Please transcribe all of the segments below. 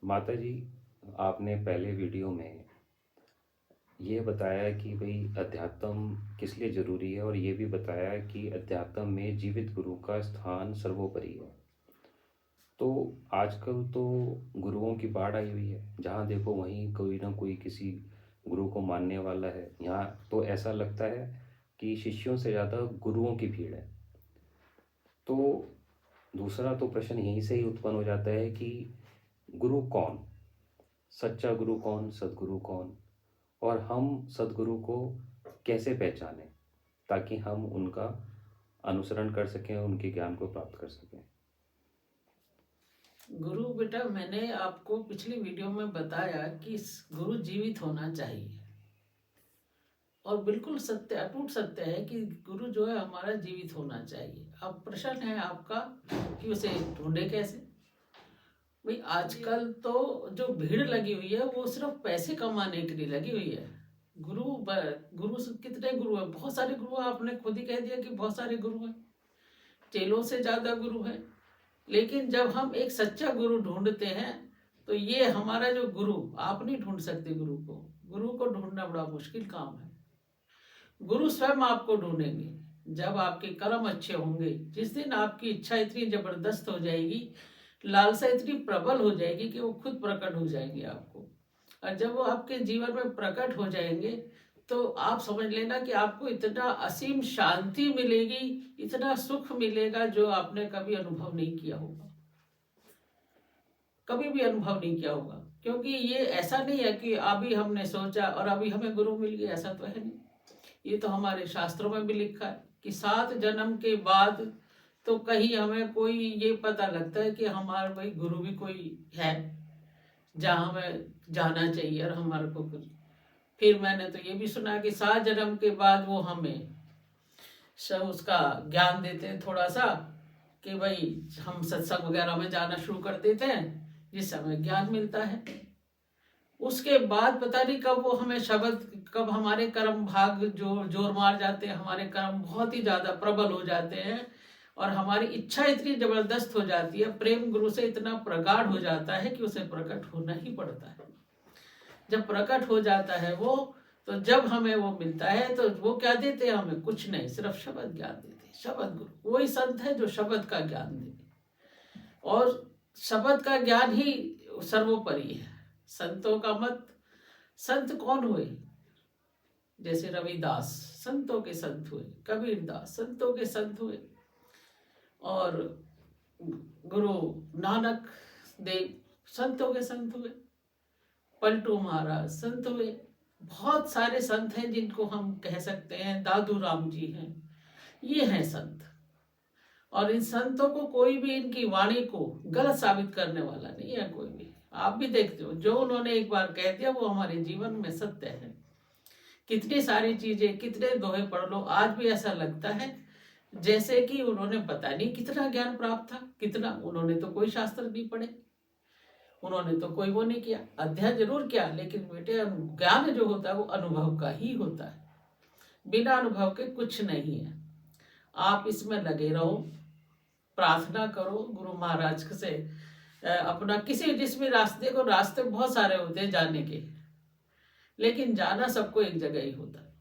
माता जी, आपने पहले वीडियो में ये बताया कि भाई अध्यात्म किस लिए ज़रूरी है, और ये भी बताया कि अध्यात्म में जीवित गुरु का स्थान सर्वोपरि है। तो आजकल तो गुरुओं की बाढ़ आई हुई है, जहाँ देखो वहीं कोई ना कोई किसी गुरु को मानने वाला है। यहाँ तो ऐसा लगता है कि शिष्यों से ज़्यादा गुरुओं की भीड़ है। तो दूसरा तो प्रश्न यहीं से ही उत्पन्न हो जाता है कि गुरु कौन, सच्चा गुरु कौन, सद्गुरु कौन, और हम सद्गुरु को कैसे पहचानें ताकि हम उनका अनुसरण कर सकें, उनके ज्ञान को प्राप्त कर सकें। गुरु बेटा, मैंने आपको पिछली वीडियो में बताया कि गुरु जीवित होना चाहिए और बिल्कुल सत्य, अटूट सत्य है कि गुरु जो है हमारा जीवित होना चाहिए। अब प्रश्न है आपका कि उसे ढूंढे कैसे। भाई आजकल तो जो भीड़ लगी हुई है वो सिर्फ पैसे कमाने के लिए लगी हुई है। गुरु कितने गुरु हैं? बहुत सारे गुरु हैं। आपने खुद ही कह दिया कि बहुत सारे गुरु हैं, चेलों से ज्यादा गुरु हैं। लेकिन जब हम एक सच्चा गुरु ढूंढते हैं तो ये हमारा जो गुरु, आप नहीं ढूंढ सकते गुरु को ढूंढना बड़ा मुश्किल काम है। गुरु स्वयं आपको ढूंढेंगे जब आपके कर्म अच्छे होंगे। जिस दिन आपकी इच्छा इतनी जबरदस्त हो जाएगी, लालसा इतनी प्रबल हो जाएगी कि वो खुद प्रकट हो जाएंगे आपको। और जब वो आपके जीवन में प्रकट हो जाएंगे तो आप समझ लेना कि आपको इतना असीम शांति मिलेगी, इतना सुख मिलेगा जो आपने कभी अनुभव नहीं किया होगा, कभी भी अनुभव नहीं किया होगा। क्योंकि ये ऐसा नहीं है कि अभी हमने सोचा और अभी हमें गुरु मिल गया, ऐसा तो है नहीं। ये तो हमारे शास्त्रों में भी लिखा है कि 7 जन्म के बाद तो कहीं हमें कोई ये पता लगता है कि हमारा भाई गुरु भी कोई है जहाँ हमें जाना चाहिए और हमारे को कुछ। फिर मैंने तो ये भी सुना कि 7 जन्म के बाद वो हमें सब उसका ज्ञान देते हैं थोड़ा सा, कि भाई हम सत्संग वगैरह में जाना शुरू कर देते हैं जिससे हमें ज्ञान मिलता है। उसके बाद पता नहीं कब वो हमें शब्द, कब हमारे कर्म भाग जो जोर मार जाते हैं, हमारे कर्म बहुत ही ज्यादा प्रबल हो जाते हैं और हमारी इच्छा इतनी जबरदस्त हो जाती है, प्रेम गुरु से इतना प्रगाढ़ हो जाता है कि उसे प्रकट होना ही पड़ता है। जब प्रकट हो जाता है वो, तो जब हमें वो मिलता है तो वो क्या देते हैं हमें? कुछ नहीं, सिर्फ शब्द ज्ञान देते हैं। शब्द गुरु वही संत है जो शब्द का ज्ञान दे, और शब्द का ज्ञान ही सर्वोपरि है। संतों का मत, संत कौन हुए? जैसे रविदास संतों के संत हुए, कबीरदास संतों के संत हुए, और गुरु नानक देव संतों के संत हुए, पलटू महाराज संत हुए। बहुत सारे संत हैं जिनको हम कह सकते हैं, दादू राम जी हैं, ये हैं संत। और इन संतों को कोई भी इनकी वाणी को गलत साबित करने वाला नहीं है कोई भी। आप भी देखते हो, जो उन्होंने एक बार कह दिया वो हमारे जीवन में सत्य है। कितनी सारी चीजें, कितने दोहे पढ़ लो, आज भी ऐसा लगता है जैसे कि उन्होंने पता नहीं कितना ज्ञान प्राप्त था। कितना, उन्होंने तो कोई शास्त्र नहीं पढ़े, उन्होंने तो कोई वो नहीं किया, अध्ययन जरूर किया, लेकिन बेटे ज्ञान जो होता है वो अनुभव का ही होता है, बिना अनुभव के कुछ नहीं है। आप इसमें लगे रहो, प्रार्थना करो गुरु महाराज से। अपना किसी जिस भी रास्ते को, रास्ते बहुत सारे होते हैं जाने के, लेकिन जाना सबको एक जगह ही होता है।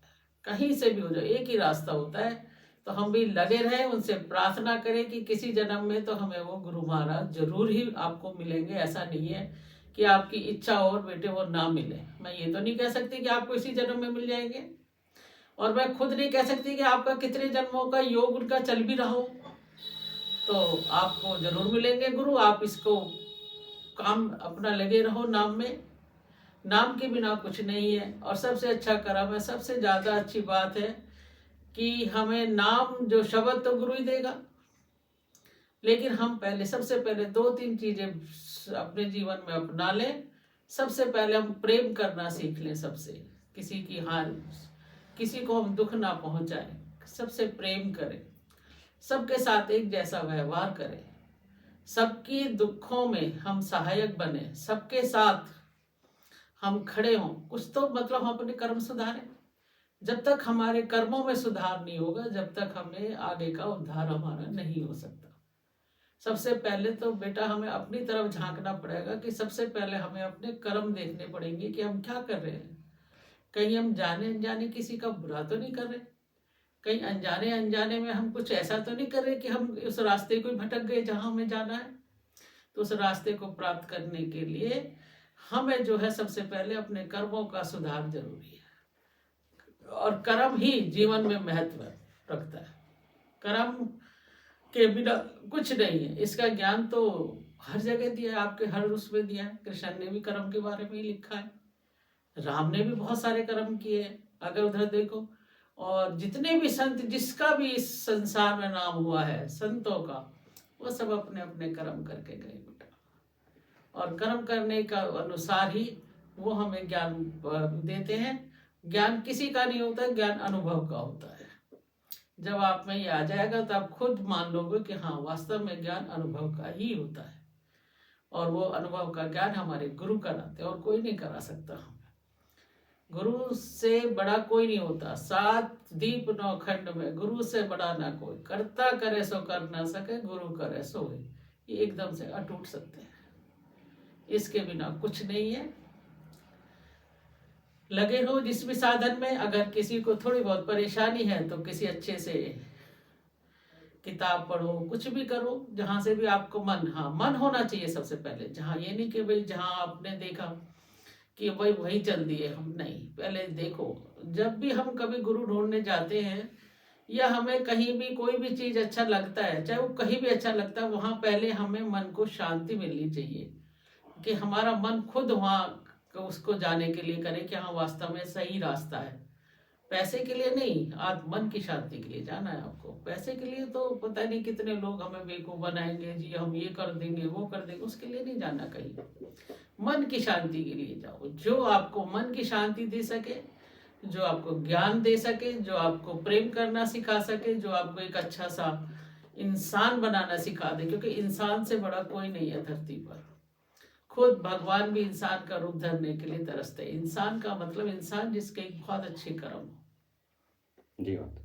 कहीं से भी हो जाए एक ही रास्ता होता है। तो हम भी लगे रहे, उनसे प्रार्थना करें कि किसी जन्म में तो हमें वो गुरु महाराज जरूर ही आपको मिलेंगे। ऐसा नहीं है कि आपकी इच्छा और बेटे वो ना मिले। मैं ये तो नहीं कह सकती कि आपको इसी जन्म में मिल जाएंगे, और मैं खुद नहीं कह सकती कि आपका कितने जन्मों का योग उनका चल भी रहा हो तो आपको जरूर मिलेंगे गुरु। आप इसको काम अपना लगे रहो नाम में, नाम के बिना कुछ नहीं है। और सबसे अच्छा कर्म है, सबसे ज्यादा अच्छी बात है कि हमें नाम, जो शब्द तो गुरु ही देगा, लेकिन हम पहले, सबसे पहले 2-3 चीजें अपने जीवन में अपना लें। सबसे पहले हम प्रेम करना सीख लें सबसे, किसी की हार, किसी को हम दुख ना पहुंचाएं, सबसे प्रेम करें, सबके साथ एक जैसा व्यवहार करें, सबकी दुखों में हम सहायक बने, सबके साथ हम खड़े हों। कुछ तो मतलब हम अपने कर्म सुधारें। जब तक हमारे कर्मों में सुधार नहीं होगा, जब तक हमें आगे का उद्धार हमारा नहीं हो सकता। सबसे पहले तो बेटा हमें अपनी तरफ झांकना पड़ेगा कि सबसे पहले हमें अपने कर्म देखने पड़ेंगे कि हम क्या कर रहे हैं। कहीं हम जाने अनजाने किसी का बुरा तो नहीं कर रहे, कहीं अनजाने अनजाने में हम कुछ ऐसा तो नहीं कर रहे कि हम उस रास्ते को ही भटक गए जहां हमें जाना है। तो उस रास्ते को प्राप्त करने के लिए हमें जो है सबसे पहले अपने कर्मों का सुधार जरूरी है, और कर्म ही जीवन में महत्व रखता है। कर्म के बिना कुछ नहीं है। इसका ज्ञान तो हर जगह दिया है, आपके हर उसमें दिया है। कृष्ण ने भी कर्म के बारे में ही लिखा है, राम ने भी बहुत सारे कर्म किए हैं, अगर उधर देखो। और जितने भी संत, जिसका भी इस संसार में नाम हुआ है संतों का, वो सब अपने अपने कर्म करके गए बेटा, और कर्म करने का अनुसार ही वो हमें ज्ञान देते हैं। ज्ञान किसी का नहीं होता, ज्ञान अनुभव का होता है। जब आप में ये आ जाएगा तो आप खुद मान लोगे कि हाँ, वास्तव में ज्ञान अनुभव का ही होता है, और वो अनुभव का ज्ञान हमारे गुरु कराते हैं, और कोई नहीं करा सकता हमें। गुरु से बड़ा कोई नहीं होता। 7 दीप 9 खंड में गुरु से बड़ा ना कोई, करता करे सो कर ना सके, गुरु करे सो होए। ये एकदम से अटूट सत्य है, इसके बिना कुछ नहीं है। लगे हो जिस भी साधन में। अगर किसी को थोड़ी बहुत परेशानी है तो किसी अच्छे से किताब पढ़ो, कुछ भी करो, जहां से भी आपको मन, हाँ मन होना चाहिए सबसे पहले। जहां ये नहीं कि भाई जहां आपने देखा कि भाई वही चल दिए हम, नहीं, पहले देखो। जब भी हम कभी गुरु ढूंढने जाते हैं, या हमें कहीं भी कोई भी चीज अच्छा लगता है, चाहे वो कहीं भी अच्छा लगता है, वहां पहले हमें मन को शांति मिलनी चाहिए, कि हमारा मन खुद वहां उसको जाने के लिए करे कि हाँ वास्तव में सही रास्ता है। पैसे के लिए नहीं, आप मन की शांति के लिए जाना है आपको। पैसे के लिए तो पता नहीं कितने लोग हमें बेवकूफ बनाएंगे, जी हम ये कर देंगे वो कर देंगे, उसके लिए नहीं जाना कहीं। मन की शांति के लिए जाओ, जो आपको मन की शांति दे सके, जो आपको ज्ञान दे सके, जो आपको प्रेम करना सिखा सके, जो आपको एक अच्छा सा इंसान बनाना सिखा दे। क्योंकि इंसान से बड़ा कोई नहीं है धरती पर। खुद भगवान भी इंसान का रूप धरने के लिए तरसते हैं। इंसान का मतलब इंसान जिसके एक बहुत अच्छे कर्म हो। जी बात।